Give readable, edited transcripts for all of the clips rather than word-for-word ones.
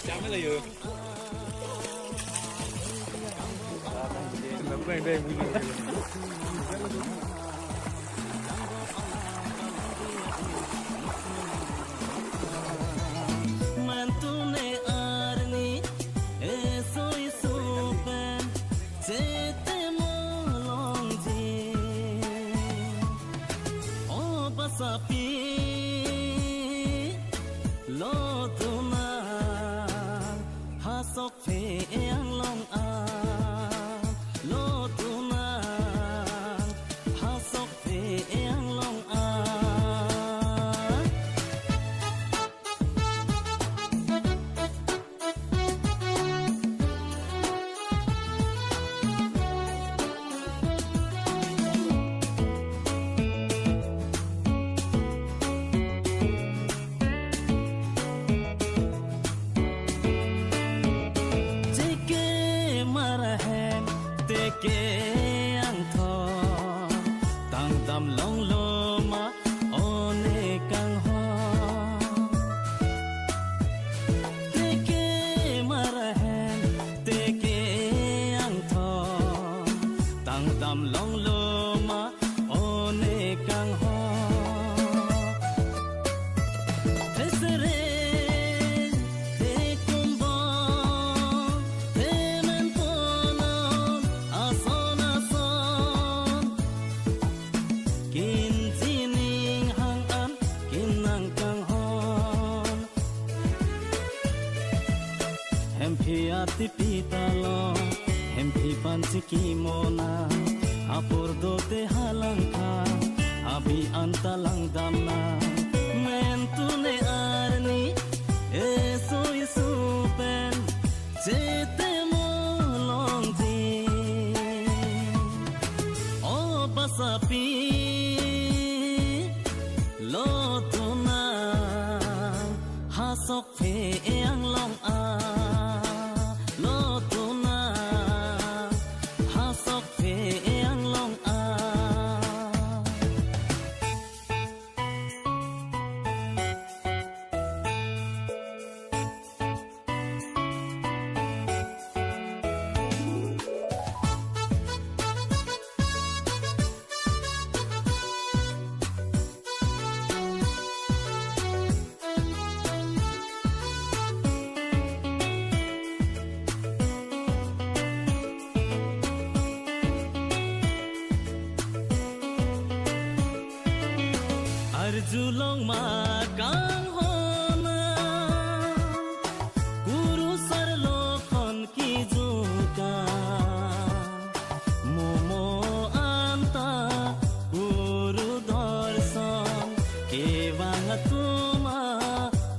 chả mấy là vừa lắm đen đen sapi lo tuna hasok phe ang long a lo tuna hasok phe ang long a ke ang tho tang dam long lo ma one kang ho te ke marahen te ke ang tho tang dam long lo ma one kang ho tesere ati pitalo hempi panci kimona apur dote halang kha abi antalang damna mentune arni eso isupen jete molong ji o basapi lo tuna hasok phe ang long a Julong ma kang hona guru sar lokhon ki juka momo anta guru darshan ke bang tuma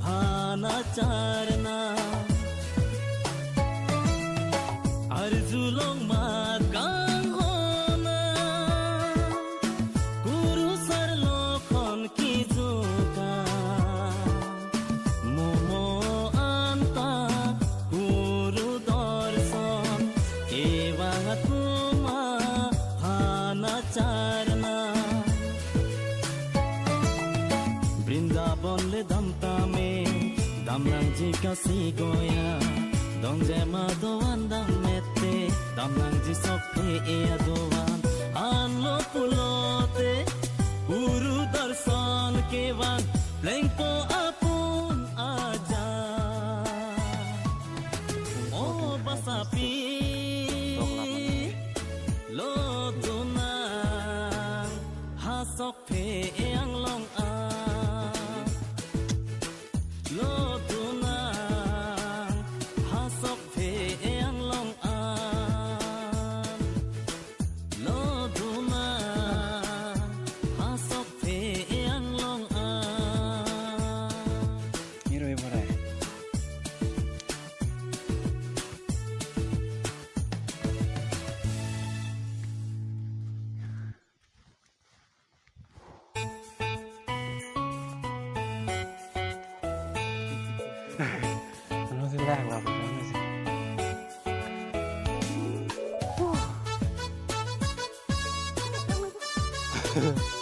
hana charna ar julong ma kang hona guru sar lokhon ki juka momo anta guru darshan evang tuma hana charna Brindaban le damta me damnang ji kasi goya dong jema doan dang mette damnang ji sokhe e doan anlo pulote guru darshan ke bang lengpo apun aja o basapi lo tuna hasok phe ang long a lo tuna hasok phe ang long a lo tuna hasok phe ang long a Hero bara nó sẽ đang làm nó sẽ